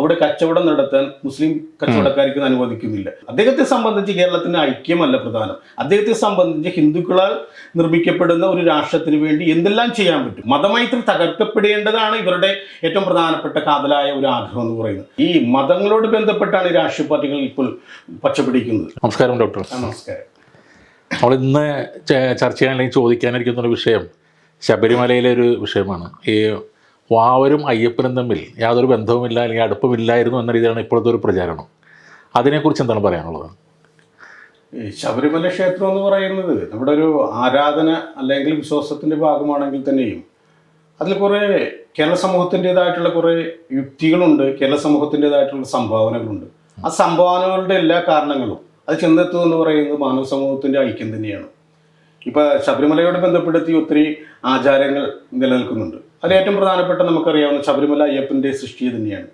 അവിടെ കച്ചവടം നടത്താൻ മുസ്ലിം കച്ചവടക്കാർക്ക് അനുവദിക്കുന്നില്ല. അദ്ദേഹത്തെ സംബന്ധിച്ച് കേരളത്തിന് ഐക്യമല്ല പ്രധാനം. അദ്ദേഹത്തെ സംബന്ധിച്ച് ഹിന്ദുക്കളാൽ നിർമ്മിക്കപ്പെടുന്ന ഒരു രാഷ്ട്രത്തിന് വേണ്ടി എന്തെല്ലാം ചെയ്യാൻ പറ്റും. മതമൈത്രി തകർക്കപ്പെടേണ്ടതാണ് ഇവരുടെ ഏറ്റവും പ്രധാനപ്പെട്ട കാതലായ ഒരു ആഗ്രഹം എന്ന് പറയുന്നത്. ഈ മതങ്ങളോട് ബന്ധപ്പെട്ടാണ് ഈ രാഷ്ട്രീയ പാർട്ടികൾ ഇപ്പോൾ പച്ചപിടിക്കുന്നത്. നമസ്കാരം ഡോക്ടർ. നമസ്കാരം. നമ്മൾ ഇന്ന് ചർച്ച ചെയ്യാൻ അല്ലെങ്കിൽ ചോദിക്കാനിരിക്കുന്ന ഒരു വിഷയം ശബരിമലയിലെ ഒരു വിഷയമാണ്. ഈ വാവരും അയ്യപ്പനും തമ്മിൽ യാതൊരു ബന്ധവുമില്ല അല്ലെങ്കിൽ അടുപ്പമില്ലായിരുന്നു എന്ന രീതിയിലാണ് ഇപ്പോഴത്തെ ഒരു പ്രചാരണം. അതിനെക്കുറിച്ച് എന്താണ് പറയാനുള്ളത്? ശബരിമല ക്ഷേത്രം എന്ന് പറയുന്നത് നമ്മുടെ ഒരു ആരാധന അല്ലെങ്കിൽ വിശ്വാസത്തിൻ്റെ ഭാഗമാണെങ്കിൽ തന്നെയും അതിൽ കുറേ കേരള സമൂഹത്തിൻ്റെതായിട്ടുള്ള കുറേ യുക്തികളുണ്ട്, കേരള സമൂഹത്തിൻ്റെതായിട്ടുള്ള സംഭാവനകളുണ്ട്. ആ സംഭാവനകളുടെ എല്ലാ കാരണങ്ങളും അത് ചെന്നെത്തുമെന്ന് പറയുന്നത് മാനവ സമൂഹത്തിൻ്റെ ഐക്യം തന്നെയാണ്. ഇപ്പോൾ ശബരിമലയോട് ബന്ധപ്പെടുത്തി ഒത്തിരി ആചാരങ്ങൾ നിലനിൽക്കുന്നുണ്ട്. അതിൽ ഏറ്റവും പ്രധാനപ്പെട്ട നമുക്കറിയാവുന്ന ശബരിമല അയ്യപ്പൻ്റെ സൃഷ്ടി തന്നെയാണ്.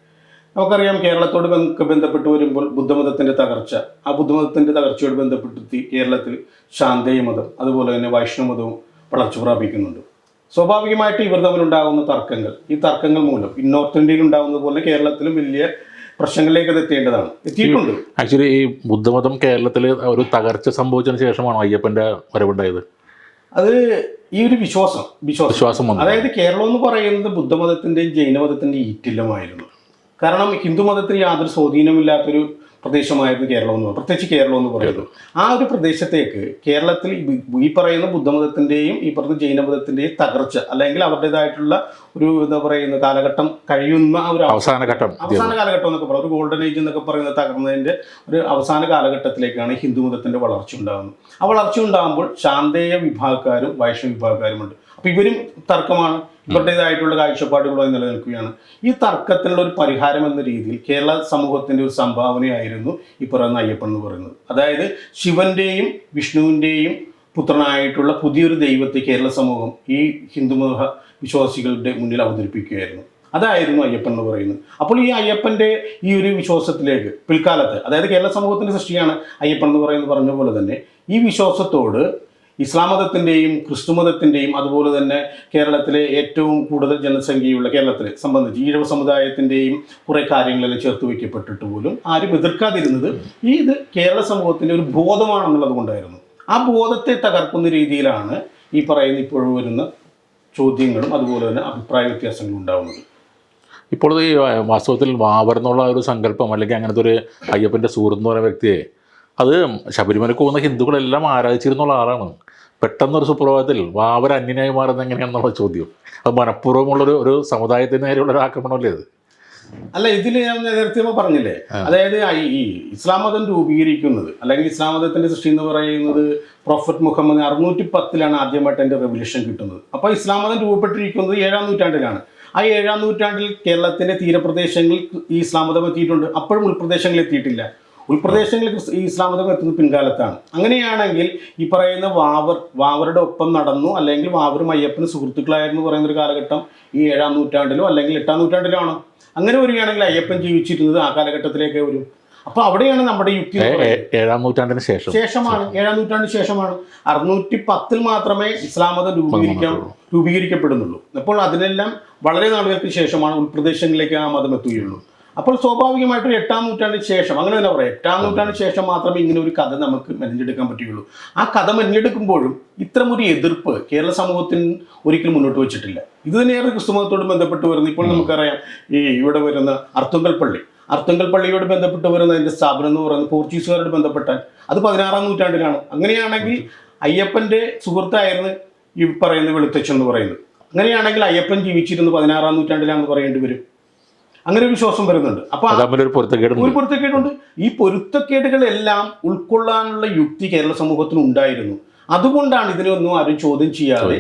നമുക്കറിയാം കേരളത്തോട് ബന്ധപ്പെട്ട് വരുമ്പോൾ ബുദ്ധമതത്തിൻ്റെ തകർച്ച, ആ ബുദ്ധമതത്തിൻ്റെ തകർച്ചയോട് ബന്ധപ്പെടുത്തി കേരളത്തിൽ ശാന്തേയ മതം അതുപോലെ തന്നെ വൈഷ്ണവ മതവും വളർച്ച പ്രാപിക്കുന്നുണ്ട്. സ്വാഭാവികമായിട്ട് ഇവർ തമ്മിലുണ്ടാകുന്ന തർക്കങ്ങൾ, ഈ തർക്കങ്ങൾ മൂലം നോർത്ത് ഇന്ത്യയിൽ ഉണ്ടാകുന്നത് പോലെ കേരളത്തിലും വലിയ പ്രശ്നങ്ങളിലേക്ക് അത് എത്തിയിട്ടുണ്ട്. ആക്ച്വലി ഈ ബുദ്ധമതം കേരളത്തിൽ ഒരു തകർച്ച സംഭവിച്ചതിന് ശേഷമാണോ അയ്യപ്പൻ്റെ വരവുണ്ടായത്? അത് ഈ ഒരു വിശ്വാസം അതായത് കേരളം എന്ന് പറയുന്നത് ബുദ്ധമതത്തിൻ്റെയും ജൈനമതത്തിൻ്റെയും ഈറ്റില്ലമായിരുന്നു. കാരണം ഹിന്ദുമതത്തിന് യാതൊരു സ്വാധീനമില്ലാത്തൊരു പ്രദേശമായിരുന്നു കേരളം എന്ന് പറയുന്നത്, പ്രത്യേകിച്ച് കേരളം എന്ന് പറയുന്നത്. ആ ഒരു പ്രദേശത്തേക്ക് കേരളത്തിൽ ഈ പറയുന്ന ബുദ്ധമതത്തിൻ്റെയും ഈ പറയുന്ന ജൈനമതത്തിൻ്റെയും തകർച്ച അല്ലെങ്കിൽ അവരുടേതായിട്ടുള്ള ഒരു എന്താ പറയുന്ന കാലഘട്ടം കഴിയുന്ന ഒരു അവസാന കാലഘട്ടം എന്നൊക്കെ പറയുന്നത്, ഒരു ഗോൾഡൻ ഏജ് എന്നൊക്കെ പറയുന്നത് തകർന്നതിൻ്റെ ഒരു അവസാന കാലഘട്ടത്തിലേക്കാണ് ഹിന്ദുമതത്തിൻ്റെ വളർച്ച ഉണ്ടാകുന്നത്. ആ വളർച്ച ഉണ്ടാകുമ്പോൾ ശാന്തേയ വിഭാഗക്കാരും വൈഷ്ണവ വിഭാഗക്കാരുമുണ്ട്. അപ്പോൾ ഇവരും തർക്കമാണ്, ഇവരുടേതായിട്ടുള്ള കാഴ്ചപ്പാടുകളായി നിലനിൽക്കുകയാണ്. ഈ തർക്കത്തിനുള്ള ഒരു പരിഹാരം എന്ന രീതിയിൽ കേരള സമൂഹത്തിൻ്റെ ഒരു സംഭാവനയായിരുന്നു ഈ പറയുന്ന അയ്യപ്പൻ എന്ന് പറയുന്നത്. അതായത് ശിവന്റെയും വിഷ്ണുവിൻ്റെയും പുത്രനായിട്ടുള്ള പുതിയൊരു ദൈവത്തെ കേരള സമൂഹം ഈ ഹിന്ദുമത വിശ്വാസികളുടെ മുന്നിൽ അവതരിപ്പിക്കുകയായിരുന്നു. അതായിരുന്നു അയ്യപ്പൻ എന്ന് പറയുന്നത്. അപ്പോൾ ഈ അയ്യപ്പൻ്റെ ഈ ഒരു വിശ്വാസത്തിലേക്ക് പിൽക്കാലത്ത്, അതായത് കേരള സമൂഹത്തിൻ്റെ സൃഷ്ടിയാണ് അയ്യപ്പൻ എന്ന് പറഞ്ഞ പോലെ തന്നെ ഈ വിശ്വാസത്തോട് ഇസ്ലാം മതത്തിൻ്റെയും ക്രിസ്തു മതത്തിൻ്റെയും അതുപോലെ തന്നെ കേരളത്തിലെ ഏറ്റവും കൂടുതൽ ജനസംഖ്യയുള്ള കേരളത്തിലെ സംബന്ധിച്ച് ഈഴവ സമുദായത്തിൻ്റെയും കുറേ കാര്യങ്ങളെല്ലാം ചേർത്ത് വയ്ക്കപ്പെട്ടിട്ട് പോലും ആരും എതിർക്കാതിരുന്നത് ഇത് കേരള സമൂഹത്തിൻ്റെ ഒരു ബോധമാണെന്നുള്ളത് കൊണ്ടായിരുന്നു. ആ ബോധത്തെ തകർക്കുന്ന രീതിയിലാണ് ഈ പറയുന്ന ഇപ്പോഴും വരുന്ന ചോദ്യങ്ങളും അതുപോലെ തന്നെ അഭിപ്രായ വ്യത്യാസങ്ങളും ഉണ്ടാകുന്നത്. ഇപ്പോൾ ഈ വാസ്തവത്തിൽ വാവർ എന്നുള്ള ഒരു സങ്കല്പം അല്ലെങ്കിൽ അങ്ങനത്തെ ഒരു അയ്യപ്പൻ്റെ സുഹൃത്ത് എന്ന് പറയുന്ന വ്യക്തിയെ അത് ശബരിമലക്ക് പോകുന്ന ഹിന്ദുക്കളെല്ലാം ആരാധിച്ചിരുന്നുള്ള ആളാണ്. പെട്ടെന്നൊരു സുപ്രഭാതത്തിൽ വാവർ അന്യനായി മാറുന്നത് എങ്ങനെയാണെന്നുള്ള ചോദ്യം, അത് മനഃപൂർവ്വമുള്ളൊരു ഒരു സമുദായത്തിന് നേരെയുള്ള ഒരു ആക്രമണമല്ലേ അത്? അല്ല, ഇതിൽ ഞാൻ നേരത്തെ പറഞ്ഞില്ലേ, അതായത് ഈ ഇസ്ലാം മതം രൂപീകരിക്കുന്നത് അല്ലെങ്കിൽ ഇസ്ലാം മതത്തിന്റെ സൃഷ്ടി എന്ന് പറയുന്നത് പ്രൊഫറ്റ് മുഹമ്മദ് 610 ആദ്യമായിട്ട് അതിന്റെ റെവല്യൂഷൻ കിട്ടുന്നത്. അപ്പോൾ ഇസ്ലാം മതം രൂപപ്പെട്ടിരിക്കുന്നത് 7-ാം നൂറ്റാണ്ടിലാണ്. ആ 7-ാം നൂറ്റാണ്ടിൽ കേരളത്തിന്റെ തീരപ്രദേശങ്ങളിൽ ഈ ഇസ്ലാം മതം എത്തിയിട്ടുണ്ട്. അപ്പോഴും ഉൾപ്രദേശങ്ങളിൽ എത്തിയിട്ടില്ല. ഉൾപ്രദേശങ്ങളിൽ ഈ ഇസ്ലാം മതം എത്തുന്നത് പിൻകാലത്താണ്. അങ്ങനെയാണെങ്കിൽ ഈ പറയുന്ന വാവറുടെ ഒപ്പം നടന്നു അല്ലെങ്കിൽ വാവരും അയ്യപ്പനും സുഹൃത്തുക്കളായിരുന്നു പറയുന്നൊരു കാലഘട്ടം ഈ 7-ാം നൂറ്റാണ്ടിലോ അല്ലെങ്കിൽ 8-ാം നൂറ്റാണ്ടിലോ ആണ്. അങ്ങനെ വരികയാണെങ്കിൽ അയ്യപ്പൻ ജീവിച്ചിരുന്നത് ആ കാലഘട്ടത്തിലേക്ക് വരും. അപ്പോൾ അവിടെയാണ് നമ്മുടെ യുക്തി. 7-ാം നൂറ്റാണ്ടിന് ശേഷമാണ് 7-ാം നൂറ്റാണ്ടിന് ശേഷമാണ്. 610 മാത്രമേ ഇസ്ലാം മതം രൂപീകരിക്കപ്പെടുന്നുള്ളൂ. അപ്പോൾ അതിനെല്ലാം വളരെ നാളുകൾക്ക് ശേഷമാണ് ഉൾപ്രദേശങ്ങളിലേക്ക് ആ മതം എത്തുകയുള്ളൂ. അപ്പോൾ സ്വാഭാവികമായിട്ടും 8-ാം നൂറ്റാണ്ടിന് ശേഷം, അങ്ങനെ തന്നെ പറയാം, 8-ാം നൂറ്റാണ്ടിന് ശേഷം മാത്രമേ ഇങ്ങനെ ഒരു കഥ നമുക്ക് മെനഞ്ഞെടുക്കാൻ പറ്റുകയുള്ളൂ. ആ കഥ മെനഞ്ഞെടുക്കുമ്പോഴും ഇത്തരമൊരു എതിർപ്പ് കേരള സമൂഹത്തിന് ഒരിക്കലും മുന്നോട്ട് വെച്ചിട്ടില്ല. ഇത് തന്നെയാണ് ക്രിസ്തുമതത്തോട് ബന്ധപ്പെട്ട് വരുന്നത്. ഇപ്പോൾ നമുക്കറിയാം ഈ ഇവിടെ വരുന്ന അർത്തുങ്കൽ പള്ളിയോട് ബന്ധപ്പെട്ട് വരുന്ന അതിൻ്റെ സ്ഥാപനം എന്ന് പറയുന്നത് പോർച്ചുഗീസുകാരോട് ബന്ധപ്പെട്ടാൽ അത് 16-ാം നൂറ്റാണ്ടിലാണ്. അങ്ങനെയാണെങ്കിൽ അയ്യപ്പൻ്റെ സുഹൃത്തായിരുന്നു ഈ പറയുന്ന വെളുത്തച്ഛൻ എന്ന് പറയുന്നത്. അങ്ങനെയാണെങ്കിൽ അയ്യപ്പൻ ജീവിച്ചിരുന്നത് 16-ാം നൂറ്റാണ്ടിലാണെന്ന് പറയേണ്ടി വരും. അങ്ങനെ ഒരു വിശ്വാസം വരുന്നുണ്ട്. അപ്പോൾ ഒരു പൊരുത്തക്കേടുണ്ട്. ഈ പൊരുത്തക്കേടുകളെല്ലാം ഉൾക്കൊള്ളാനുള്ള യുക്തി കേരള സമൂഹത്തിന് ഉണ്ടായിരുന്നു. അതുകൊണ്ടാണ് ഇതിനൊന്നും ആരും ചോദ്യം ചെയ്യാതെ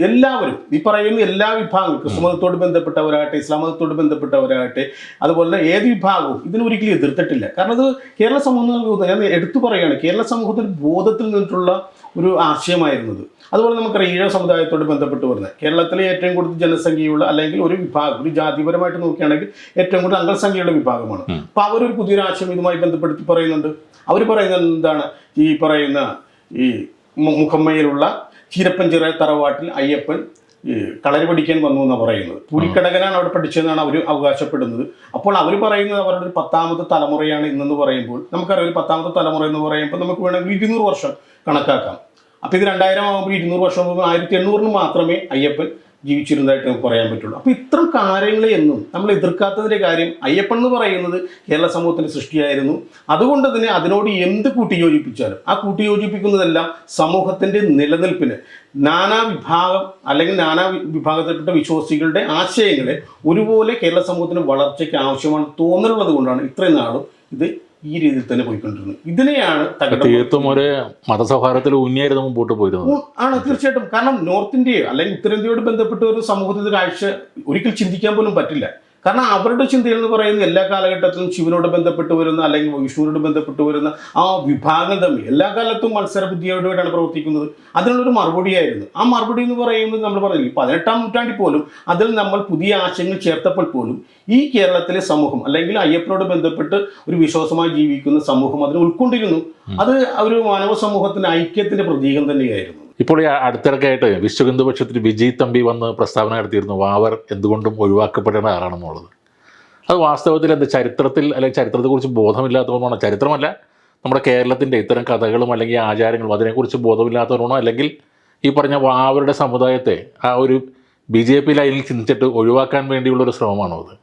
എല്ലാവരും ഈ പറയുന്ന എല്ലാ വിഭാഗങ്ങളും, ക്രിസ്തുമതത്തോട് ബന്ധപ്പെട്ടവരാകട്ടെ ഇസ്ലാം മതത്തോട് ബന്ധപ്പെട്ടവരാകട്ടെ അതുപോലെ ഏത് വിഭാഗവും ഇതിനൊരിക്കലും എതിർത്തിട്ടില്ല. കാരണം അത് കേരള സമൂഹം, ഞാൻ എടുത്തു പറയുകയാണ്, കേരള സമൂഹത്തിന് ബോധത്തിൽ നിന്നിട്ടുള്ള ഒരു ആശയമായിരുന്നത്. അതുപോലെ നമുക്കറിയാം ഈഴവ സമുദായത്തോട് ബന്ധപ്പെട്ട് വരുന്നത് കേരളത്തിലെ ഏറ്റവും കൂടുതൽ ജനസംഖ്യയുള്ള അല്ലെങ്കിൽ ഒരു വിഭാഗം, ഒരു ജാതിപരമായിട്ട് നോക്കുകയാണെങ്കിൽ ഏറ്റവും കൂടുതൽ അംഗസംഖ്യയുള്ള വിഭാഗമാണ്. അപ്പോൾ അവരൊരു പുതിയൊരു ആശയം ഇതുമായി ബന്ധപ്പെടുത്തി പറയുന്നുണ്ട്. അവർ പറയുന്നത് എന്താണ്, ഈ പറയുന്ന ഈ മുഖമ്മയിലുള്ള ചീരപ്പഞ്ചിറ തറവാട്ടിൽ അയ്യപ്പൻ ഈ കളരി പഠിക്കാൻ വന്നു എന്നാണ് പറയുന്നത്. പൂരിക്കടകനാണ് അവിടെ പഠിച്ചതെന്നാണ് അവർ അവകാശപ്പെടുന്നത്. അപ്പോൾ അവർ പറയുന്നത് അവരുടെ ഒരു 10ാമത്തെ തലമുറയാണ് ഇന്നെന്ന് പറയുമ്പോൾ നമുക്കറിയാം ഒരു 10ാമത്തെ തലമുറ എന്ന് പറയുമ്പോൾ നമുക്ക് വേണമെങ്കിൽ 200 വർഷം കണക്കാക്കാം. അപ്പോൾ ഇത് 2000 ആകുമ്പോൾ 200 വർഷം മുമ്പ് 1800 മാത്രമേ അയ്യപ്പൻ ജീവിച്ചിരുന്നതായിട്ട് നമുക്ക് പറയാൻ പറ്റുള്ളൂ. അപ്പോൾ ഇത്തരം കാര്യങ്ങളെയൊന്നും നമ്മൾ എതിർക്കാത്തതിൻ്റെ കാര്യം അയ്യപ്പൻ എന്ന് പറയുന്നത് കേരള സമൂഹത്തിൻ്റെ സൃഷ്ടിയായിരുന്നു. അതുകൊണ്ട് തന്നെ അതിനോട് എന്ത് കൂട്ടിയോജിപ്പിച്ചാലും ആ കൂട്ടിയോജിപ്പിക്കുന്നതെല്ലാം സമൂഹത്തിൻ്റെ നിലനിൽപ്പിന് നാനാ വിഭാഗം അല്ലെങ്കിൽ നാനാ വിഭാഗത്തിൽപ്പെട്ട വിശ്വാസികളുടെ ആശയങ്ങളെ ഒരുപോലെ കേരള സമൂഹത്തിന് വളർച്ചയ്ക്ക് ആവശ്യമാണ് തോന്നലുള്ളത് കൊണ്ടാണ് ഇത്രയും നാളും ഇത് ഈ രീതിയിൽ തന്നെ പോയിക്കൊണ്ടിരുന്നത്. ഇതിനെയാണ് തീർത്തും ഒരു മതസൗഹാർദ്ദത്തിൽ ഊന്നിയായിരുന്നു മുമ്പോട്ട് പോയിരുന്നത്. ആണ് തീർച്ചയായിട്ടും. കാരണം നോർത്ത് ഇന്ത്യയോ അല്ലെങ്കിൽ ഉത്തരേന്ത്യയോട് ബന്ധപ്പെട്ട ഒരു സമൂഹത്തിന്റെ കാഴ്ച ഒരിക്കൽ ചിന്തിക്കാൻ പോലും പറ്റില്ല. കാരണം അവരുടെ ചിന്തയിൽ എന്ന് പറയുന്നത് എല്ലാ കാലഘട്ടത്തിലും ശിവനോട് ബന്ധപ്പെട്ട് വരുന്ന അല്ലെങ്കിൽ വിഷ്ണുവിനോട് ബന്ധപ്പെട്ട് വരുന്ന ആ വിഭാഗങ്ങൾ തമ്മിൽ എല്ലാ കാലത്തും മത്സര ബുദ്ധിയോടുകൂടിയാണ് പ്രവർത്തിക്കുന്നത്. അതിനുള്ളൊരു മറുപടിയായിരുന്നു. ആ മറുപടി എന്ന് പറയുന്നത് നമ്മൾ പറഞ്ഞില്ലേ 18ാം നൂറ്റാണ്ടിൽ പോലും അതിൽ നമ്മൾ പുതിയ ആശയങ്ങൾ ചേർത്തപ്പോൾ പോലും ഈ കേരളത്തിലെ സമൂഹം അല്ലെങ്കിൽ അയ്യപ്പനോട് ബന്ധപ്പെട്ട് ഒരു വിശ്വാസമായി ജീവിക്കുന്ന സമൂഹം അതിനെ ഉൾക്കൊണ്ടിരുന്നു. അത് ഒരു മാനവ സമൂഹത്തിന്റെ ഐക്യത്തിന്റെ പ്രതീകം തന്നെയായിരുന്നു. ഇപ്പോൾ ഈ അടുത്തിടയ്ക്കായിട്ട് വിശ്വ ഹിന്ദു പക്ഷത്തിൽ വിജയ് തമ്പി വന്ന് പ്രസ്താവന നടത്തിയിരുന്നു വാവർ എന്തുകൊണ്ടും ഒഴിവാക്കപ്പെടേണ്ട ആളാണെന്നുള്ളത്. അത് വാസ്തവത്തിൽ എന്താ ചരിത്രത്തിൽ അല്ലെങ്കിൽ ചരിത്രത്തെക്കുറിച്ച് ബോധമില്ലാത്തതുകൊണ്ടാണോ? ചരിത്രമല്ല, നമ്മുടെ കേരളത്തിൻ്റെ ഇത്തരം കഥകളും അല്ലെങ്കിൽ ആചാരങ്ങളും അതിനെക്കുറിച്ച് ബോധമില്ലാത്തവരാണോ? അല്ലെങ്കിൽ ഈ പറഞ്ഞ വാവരുടെ സമുദായത്തെ ആ ഒരു BJP ലൈനിൽ ചിന്തിച്ചിട്ട് ഒഴിവാക്കാൻ വേണ്ടിയുള്ളൊരു ശ്രമമാണോ അത്?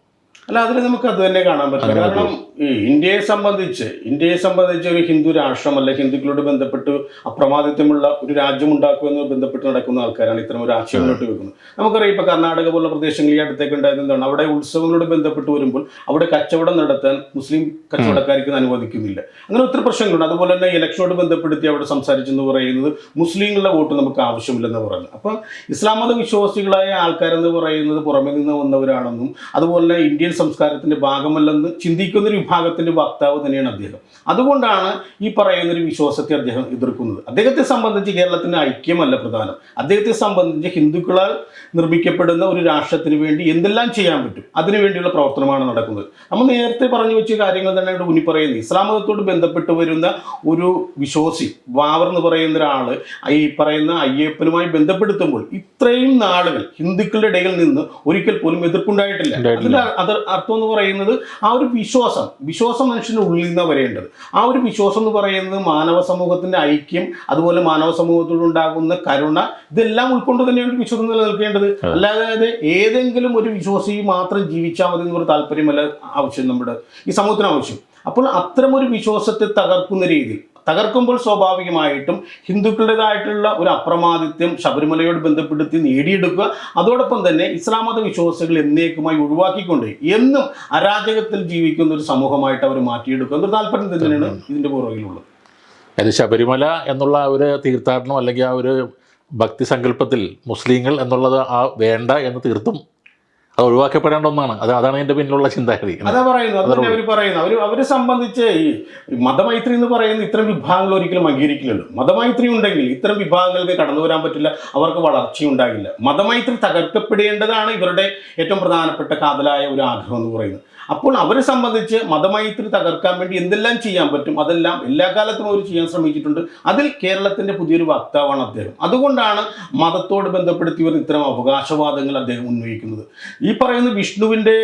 അല്ല, അതിൽ നമുക്ക് അത് തന്നെ കാണാൻ പറ്റില്ല. കാരണം ഈ ഇന്ത്യയെ സംബന്ധിച്ച് ഒരു ഹിന്ദു രാഷ്ട്രം അല്ലെ ഹിന്ദുക്കളോട് ബന്ധപ്പെട്ട് അപ്രമാദിത്വമുള്ള ഒരു രാജ്യം ഉണ്ടാക്കുമെന്ന് ബന്ധപ്പെട്ട് നടക്കുന്ന ആൾക്കാരാണ് ഇത്തരം ഒരു ആശയം മുന്നോട്ട് വെക്കുന്നത്. നമുക്കറിയാം ഇപ്പോൾ കർണാടക പോലുള്ള പ്രദേശങ്ങളിൽ ഈ അടുത്തേക്ക് ഉണ്ടായത് എന്താണ്, അവിടെ ഉത്സവങ്ങളോട് ബന്ധപ്പെട്ട് വരുമ്പോൾ അവിടെ കച്ചവടം നടത്താൻ മുസ്ലിം കച്ചവടക്കാർക്ക് അനുവദിക്കുന്നില്ല. അങ്ങനെ ഒത്തിരി പ്രശ്നങ്ങളുണ്ട്. അതുപോലെ തന്നെ ഇലക്ഷനോട് ബന്ധപ്പെടുത്തി അവിടെ സംസാരിച്ചെന്ന് പറയുന്നത് മുസ്ലിങ്ങളുടെ വോട്ട് നമുക്ക് ആവശ്യമില്ലെന്ന് പറയുന്നത്. അപ്പം ഇസ്ലാം മത വിശ്വാസികളായ ആൾക്കാരെന്ന് പറയുന്നത് പുറമെ നിന്ന് വന്നവരാണെന്നും അതുപോലെ തന്നെ ഇന്ത്യൻ സംസ്കാരത്തിന്റെ ഭാഗമല്ലെന്ന് ചിന്തിക്കുന്ന ഒരു വിഭാഗത്തിന്റെ വക്താവ് തന്നെയാണ് അദ്ദേഹം. അതുകൊണ്ടാണ് ഈ പറയുന്ന ഒരു വിശ്വാസത്തെ അദ്ദേഹം എതിർക്കുന്നത്. അദ്ദേഹത്തെ സംബന്ധിച്ച് കേരളത്തിന്റെ ഐക്യമല്ല പ്രധാനം. അദ്ദേഹത്തെ സംബന്ധിച്ച് ഹിന്ദുക്കളാൽ നിർമ്മിക്കപ്പെടുന്ന ഒരു രാഷ്ട്രത്തിന് വേണ്ടി എന്തെല്ലാം ചെയ്യാൻ പറ്റും അതിനുവേണ്ടിയുള്ള പ്രവർത്തനമാണ് നടക്കുന്നത്. നമ്മൾ നേരത്തെ പറഞ്ഞു വെച്ച കാര്യങ്ങൾ തന്നെ ഇവിടെ ഊന്നി പറയുന്നത്. ഇസ്ലാം മതത്തോട് ബന്ധപ്പെട്ട് വരുന്ന ഒരു വിശ്വാസി വാവർ എന്ന് പറയുന്ന ഒരാൾ ഈ പറയുന്ന അയ്യപ്പനുമായി ബന്ധപ്പെടുത്തുമ്പോൾ ഇത്രയും നാളുകൾ ഹിന്ദുക്കളുടെ ഇടയിൽ നിന്ന് ഒരിക്കൽ പോലും എതിർപ്പുണ്ടായിട്ടില്ല. അതിന്റെ അർത്ഥം എന്ന് പറയുന്നത് ആ ഒരു വിശ്വാസം മനുഷ്യന്റെ ഉള്ളിൽ നിന്ന് വരേണ്ടത്. ആ ഒരു വിശ്വാസം എന്ന് പറയുന്നത് മാനവ സമൂഹത്തിന്റെ ഐക്യം, അതുപോലെ മാനവ സമൂഹത്തോടുണ്ടാകുന്ന കരുണ, ഇതെല്ലാം ഉൾക്കൊണ്ട് തന്നെയാണ് വിശ്വാസം നിലനിൽക്കേണ്ടത്. അല്ലാതെ ഏതെങ്കിലും ഒരു വിശ്വാസി മാത്രം ജീവിച്ചാൽ മതി എന്നൊരു താല്പര്യമല്ല ആവശ്യം നമ്മുടെ ഈ സമൂഹത്തിന് ആവശ്യം. അപ്പോൾ അത്തരം ഒരു വിശ്വാസത്തെ തകർക്കുമ്പോൾ സ്വാഭാവികമായിട്ടും ഹിന്ദുക്കളുടേതായിട്ടുള്ള ഒരു അപ്രമാദിത്യം ശബരിമലയോട് ബന്ധപ്പെടുത്തി നേടിയെടുക്കുക. അതോടൊപ്പം തന്നെ ഇസ്ലാം മത വിശ്വാസികൾ എന്നേക്കുമായി ഒഴിവാക്കിക്കൊണ്ട് എന്നും അരാജകത്തിൽ ജീവിക്കുന്ന ഒരു സമൂഹമായിട്ട് അവർ മാറ്റിയെടുക്കുക എന്നൊരു താല്പര്യം തന്നെയാണ് ഇതിൻ്റെ പുറകിലുള്ളത്. അത് ശബരിമല എന്നുള്ള ഒരു തീർത്ഥാടനം അല്ലെങ്കിൽ ആ ഒരു ഭക്തി സങ്കല്പത്തിൽ മുസ്ലിങ്ങൾ എന്നുള്ളത് ആ വേണ്ട എന്ന് തീർത്തും അത് ഒഴിവാക്കപ്പെടേണ്ട ഒന്നാണ്. അതാണ് എൻ്റെ പിന്നിലുള്ള ചിന്താഗതി. അതാ പറയുന്നത്. അവരെ സംബന്ധിച്ച് ഈ മതമൈത്രി എന്ന് പറയുന്ന ഇത്തരം വിഭാഗങ്ങൾ ഒരിക്കലും അംഗീകരിക്കില്ലല്ലോ. മതമൈത്രി ഉണ്ടെങ്കിൽ ഇത്തരം വിഭാഗങ്ങൾക്ക് കടന്നു വരാൻ പറ്റില്ല, അവർക്ക് വളർച്ചയുണ്ടാകില്ല. മതമൈത്രി തകർക്കപ്പെടേണ്ടതാണ് ഇവരുടെ ഏറ്റവും പ്രധാനപ്പെട്ട കാതലായ ഒരു ആഗ്രഹം എന്ന് പറയുന്നത്. അപ്പോൾ അവരെ സംബന്ധിച്ച് മതമൈത്രി തകർക്കാൻ വേണ്ടി എന്തെല്ലാം ചെയ്യാൻ പറ്റും അതെല്ലാം എല്ലാ കാലത്തും അവർ ചെയ്യാൻ ശ്രമിച്ചിട്ടുണ്ട്. അതിൽ കേരളത്തിൻ്റെ പുതിയൊരു വക്താവാണ് അദ്ദേഹം. അതുകൊണ്ടാണ് മതത്തോട് ബന്ധപ്പെടുത്തി വരുന്ന ഇത്തരം അവകാശവാദങ്ങൾ അദ്ദേഹം ഉന്നയിക്കുന്നത്. ഈ പറയുന്ന വിഷ്ണുവിൻ്റെ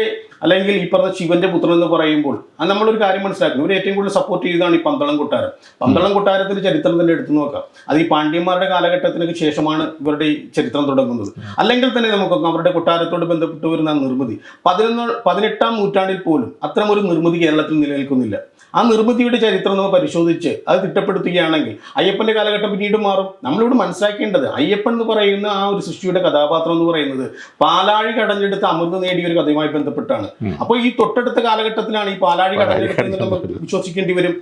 അല്ലെങ്കിൽ ഈ പറഞ്ഞ ശിവന്റെ പുത്രൻ എന്ന് പറയുമ്പോൾ അത് നമ്മളൊരു കാര്യം മനസ്സിലാക്കുന്നു. ഇവർ ഏറ്റവും കൂടുതൽ സപ്പോർട്ട് ചെയ്തതാണ് ഈ പന്തളം കൊട്ടാരം. പന്തളം കൊട്ടാരത്തിന്റെ ചരിത്രം തന്നെ എടുത്തു നോക്കാം. അത് ഈ പാണ്ഡ്യന്മാരുടെ കാലഘട്ടത്തിന് ശേഷമാണ് ഇവരുടെ ഈ ചരിത്രം തുടങ്ങുന്നത്. അല്ലെങ്കിൽ തന്നെ നമുക്ക് അവരുടെ കൊട്ടാരത്തോട് ബന്ധപ്പെട്ട് വരുന്ന നിർമ്മിതി 18ാം നൂറ്റാണ്ടിൽ പോലും അത്തരം ഒരു നിർമ്മിതി കേരളത്തിൽ നിലനിൽക്കുന്നില്ല. ആ നിർമ്മിതിയുടെ ചരിത്രം നമ്മൾ പരിശോധിച്ച് അത് തിട്ടപ്പെടുത്തുകയാണെങ്കിൽ അയ്യപ്പന്റെ കാലഘട്ടം പിന്നീട് മാറും. നമ്മളിവിടെ മനസ്സിലാക്കേണ്ടത് അയ്യപ്പൻ എന്ന് പറയുന്ന ആ ഒരു സൃഷ്ടിയുടെ കഥാപാത്രം എന്ന് പറയുന്നത് പാലാഴി കടഞ്ഞെടുത്ത് അമൃത് നേടിയ ഒരു കഥയുമായി ബന്ധപ്പെട്ടാണ്. അപ്പോൾ ഈ തൊട്ടടുത്ത കാലഘട്ടത്തിലാണ് ഈ പാലാഴി കടഞ്ഞെടുത്ത് നമ്മൾ വിശ്വസിക്കേണ്ടി വരും.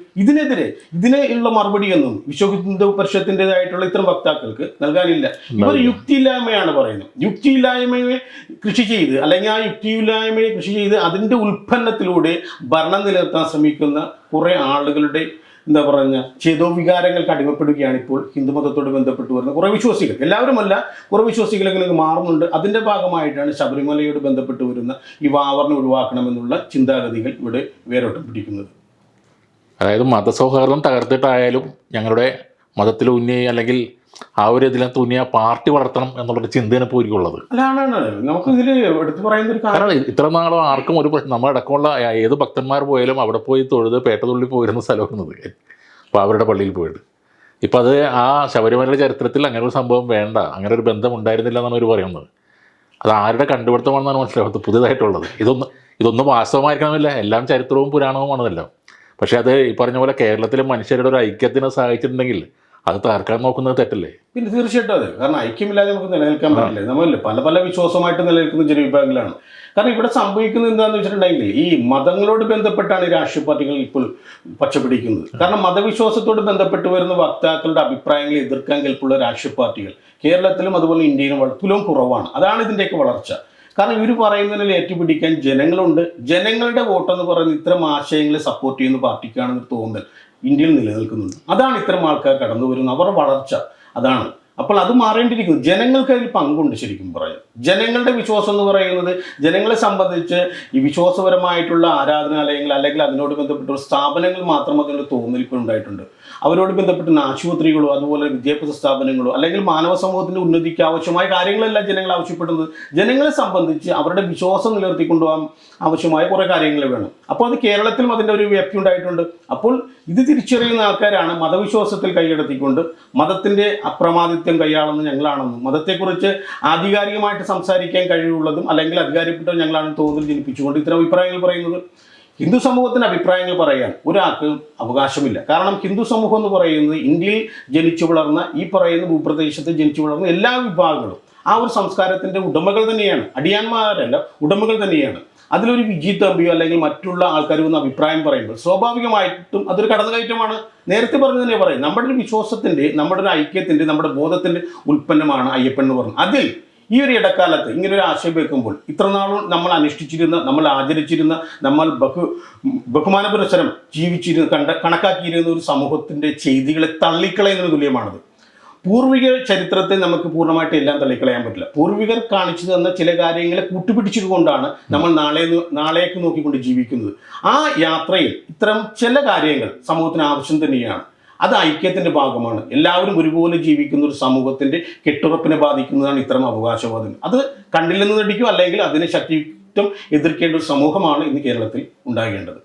ഇതിനുള്ള മറുപടിയൊന്നും വിശ്വ ഹിന്ദു പരിഷത്തിൻ്റെതായിട്ടുള്ള ഇത്തരം വക്താക്കൾക്ക് നൽകാനില്ല. ഇവർ യുക്തിയില്ലായ്മയാണ് പറയുന്നത്. യുക്തിയില്ലായ്മയെ കൃഷി ചെയ്ത് അല്ലെങ്കിൽ ആ യുക്തിയില്ലായ്മയെ കൃഷി ചെയ്ത് അതിൻ്റെ ഉൽപ്പന്നത്തിലൂടെ ഭരണം നിലനിർത്താൻ ശ്രമിക്കുന്ന കുറെ ആളുകളുടെ എന്താ പറഞ്ഞ ചേതോവികാരങ്ങൾക്ക് അടിമപ്പെടുകയാണ് ഇപ്പോൾ ഹിന്ദുമതത്തോട് ബന്ധപ്പെട്ട് വരുന്ന കുറേ വിശ്വാസികൾ. എല്ലാവരുമല്ല, കുറേ വിശ്വാസികളെങ്കിലും മാറുന്നുണ്ട്. അതിൻ്റെ ഭാഗമായിട്ടാണ് ശബരിമലയോട് ബന്ധപ്പെട്ട് വരുന്ന ഈ വാവറിനെ ഒഴിവാക്കണമെന്നുള്ള ചിന്താഗതികൾ ഇവിടെ വേരോട്ടം പിടിക്കുന്നത്. അതായത് മതസൗഹാർദ്ദം തകർത്തിട്ടായാലും ഞങ്ങളുടെ മതത്തിൽ അല്ലെങ്കിൽ ആ ഒരു ഇതിലെ തുനിയ പാർട്ടി വളർത്തണം എന്നുള്ളൊരു ചിന്തയാണ് ഇപ്പോൾ ഉള്ളത്. അതാണ് നമുക്ക് ഇതിൽ എടുത്തു പറയുന്ന ഒരു കാരണം ഇത്ര നാളും ആർക്കും ഒരു പ്രശ്നം, നമ്മളടക്കമുള്ള ഏത് ഭക്തന്മാർ പോയാലും അവിടെ പോയി തൊഴുത് പേട്ടതുള്ളി പോയിരുന്ന സ്ഥലമാണത്, അപ്പോൾ അവരുടെ പള്ളിയിൽ പോയിട്ട്. ഇപ്പം അത് ആ ശബരിമലയുടെ ചരിത്രത്തിൽ അങ്ങനെ ഒരു സംഭവം വേണ്ട, അങ്ങനെ ഒരു ബന്ധം ഉണ്ടായിരുന്നില്ല എന്നാണ് അവർ പറയുന്നത്. അത് ആരുടെ കണ്ടുപിടുത്തമാണെന്നാണ് മനസ്സിലാവുന്നത് പുതിയതായിട്ടുള്ളത്. ഇതൊന്നും വാസ്തവമായിരിക്കണമില്ല, എല്ലാം ചരിത്രവും പുരാണവുമാണതല്ലോ. പക്ഷേ അത് ഈ പറഞ്ഞ പോലെ കേരളത്തിലെ മനുഷ്യരുടെ ഒരു ഐക്യത്തിനെ സഹായിച്ചിട്ടുണ്ടെങ്കിൽ അത് തകർക്കാൻ നോക്കുന്നത് തെറ്റല്ലേ? പിന്നെ തീർച്ചയായിട്ടും അതെ. കാരണം ഐക്യമില്ലാതെ നമുക്ക് നിലനിൽക്കാൻ പറ്റില്ല. നമ്മളല്ലേ പല വിശ്വാസമായിട്ട് നിലനിൽക്കുന്ന ജനവിഭാഗങ്ങളാണ്. കാരണം ഇവിടെ സംഭവിക്കുന്നത് എന്താണെന്ന് വെച്ചിട്ടുണ്ടെങ്കിൽ ഈ മതങ്ങളോട് ബന്ധപ്പെട്ടാണ് ഈ രാഷ്ട്രീയ പാർട്ടികൾ ഇപ്പോൾ പച്ചപിടിക്കുന്നത്. കാരണം മതവിശ്വാസത്തോട് ബന്ധപ്പെട്ട് വരുന്ന വക്താക്കളുടെ അഭിപ്രായങ്ങളെ എതിർക്കാൻ കെൽപ്പുള്ള രാഷ്ട്രീയ പാർട്ടികൾ കേരളത്തിലും അതുപോലെ ഇന്ത്യയിലും തുലവും കുറവാണ്. അതാണ് ഇതിൻ്റെയൊക്കെ വളർച്ച. കാരണം ഇവർ പറയുന്നതിൽ ഏറ്റുപിടിക്കാൻ ജനങ്ങളുണ്ട്. ജനങ്ങളുടെ വോട്ടെന്ന് പറയുന്നത് ഇത്തരം ആശയങ്ങളെ സപ്പോർട്ട് ചെയ്യുന്ന പാർട്ടിക്കാണെന്ന് തോന്നൽ ഇന്ത്യയിൽ നിലനിൽക്കുന്നുണ്ട്. അതാണ് ഇത്തരം ആൾക്കാർ കടന്നു വരുന്നത്, അവരുടെ വളർച്ച അതാണ്. അപ്പോൾ അത് മാറേണ്ടിയിരിക്കുന്നു. ജനങ്ങൾക്ക് അതിൽ പങ്കുണ്ട്. ശരിക്കും പറയാം, ജനങ്ങളുടെ വിശ്വാസം എന്ന് പറയുന്നത് ജനങ്ങളെ സംബന്ധിച്ച് ഈ വിശ്വാസപരമായിട്ടുള്ള ആരാധനാലയങ്ങൾ അല്ലെങ്കിൽ അതിനോട് ബന്ധപ്പെട്ട സ്ഥാപനങ്ങൾ മാത്രം അതിനുള്ള തോന്നലിപ്പോൾ ഉണ്ടായിട്ടുണ്ട്. അവരോട് ബന്ധപ്പെട്ട ആശുപത്രികളോ അതുപോലെ വിദ്യാഭ്യാസ സ്ഥാപനങ്ങളോ അല്ലെങ്കിൽ മാനവ സമൂഹത്തിൻ്റെ ഉന്നതിക്ക് ആവശ്യമായ കാര്യങ്ങളെല്ലാം ജനങ്ങൾ ആവശ്യപ്പെടുന്നത് ജനങ്ങളെ സംബന്ധിച്ച് അവരുടെ വിശ്വാസം നിലനിർത്തിക്കൊണ്ടുപോകാൻ ആവശ്യമായ കുറേ കാര്യങ്ങൾ വേണം. അപ്പോൾ അത് കേരളത്തിലും അതിൻ്റെ ഒരു വ്യാപ്തി ഉണ്ടായിട്ടുണ്ട്. അപ്പോൾ ഇത് തിരിച്ചറിയുന്ന ആൾക്കാരാണ് മതവിശ്വാസത്തിൽ കൈയടത്തിക്കൊണ്ട് മതത്തിൻ്റെ അപ്രമാദിത്യം കൈയാളുന്ന ഞങ്ങളാണെന്നും മതത്തെക്കുറിച്ച് ആധികാരികമായിട്ട് സംസാരിക്കാൻ കഴിവുള്ളതും അല്ലെങ്കിൽ അധികാരപ്പെട്ട ഞങ്ങളാണെന്ന് തോന്നൽ ജനിപ്പിച്ചുകൊണ്ട് ഇത്തരം അഭിപ്രായങ്ങൾ പറയുന്നത്. ഹിന്ദു സമൂഹത്തിന് അഭിപ്രായങ്ങൾ പറയാൻ ഒരാൾക്ക് അവകാശമില്ല. കാരണം ഹിന്ദു സമൂഹം എന്ന് പറയുന്നത് ഇന്ത്യയിൽ ജനിച്ചു വളർന്ന ഈ പറയുന്ന ഭൂപ്രദേശത്ത് ജനിച്ചു വളർന്ന എല്ലാ വിഭാഗങ്ങളും ആ ഒരു സംസ്കാരത്തിൻ്റെ ഉടമകൾ തന്നെയാണ്, അടിയാന്മാരല്ല, ഉടമകൾ തന്നെയാണ്. അതിലൊരു വിജി തമ്പിയോ അല്ലെങ്കിൽ മറ്റുള്ള ആൾക്കാർ വന്ന് അഭിപ്രായം പറയുമ്പോൾ സ്വാഭാവികമായിട്ടും അതൊരു കടന്നുകയറ്റമാണ്. നേരത്തെ പറഞ്ഞു തന്നെ പറയും, നമ്മുടെ ഒരു വിശ്വാസത്തിൻ്റെ, നമ്മുടെ ഒരു ഐക്യത്തിൻ്റെ, നമ്മുടെ ബോധത്തിൻ്റെ ഉൽപ്പന്നമാണ് അയ്യപ്പൻ എന്ന് പറഞ്ഞു. അതിൽ ഈ ഒരു ഇടക്കാലത്ത് ഇങ്ങനൊരു ആശയം വെക്കുമ്പോൾ ഇത്രനാളും നമ്മൾ അനുഷ്ഠിച്ചിരുന്ന, നമ്മൾ ആചരിച്ചിരുന്ന, നമ്മൾ ബഹുമാനപുരസരം ജീവിച്ചിരുന്ന കണക്കാക്കിയിരുന്ന ഒരു സമൂഹത്തിൻ്റെ ചെയ്തികളെ തള്ളിക്കളയുന്നതിന് തുല്യമാണത്. പൂർവിക ചരിത്രത്തെ നമുക്ക് പൂർണ്ണമായിട്ട് എല്ലാം തള്ളിക്കളയാൻ പറ്റില്ല. പൂർവികർ കാണിച്ചു തന്ന ചില കാര്യങ്ങളെ കൂട്ടുപിടിച്ചതുകൊണ്ടാണ് നമ്മൾ നാളേക്ക് നോക്കിക്കൊണ്ട് ജീവിക്കുന്നത്. ആ യാത്രയിൽ ഇത്തരം ചില കാര്യങ്ങൾ സമൂഹത്തിന് ആവശ്യം തന്നെയാണ്. അത് ഐക്യത്തിൻ്റെ ഭാഗമാണ്. എല്ലാവരും ഒരുപോലെ ജീവിക്കുന്ന ഒരു സമൂഹത്തിൻ്റെ കെട്ടുറപ്പിനെ ബാധിക്കുന്നതാണ് ഇത്തരം അവകാശവാദങ്ങൾ. അത് കണ്ടില്ലെന്ന് നടിക്കും, അല്ലെങ്കിൽ അതിനെ ശക്തിയുക്തം എതിർക്കേണ്ട ഒരു സമൂഹമാണ് ഇന്ന് കേരളത്തിൽ ഉണ്ടാകേണ്ടത്.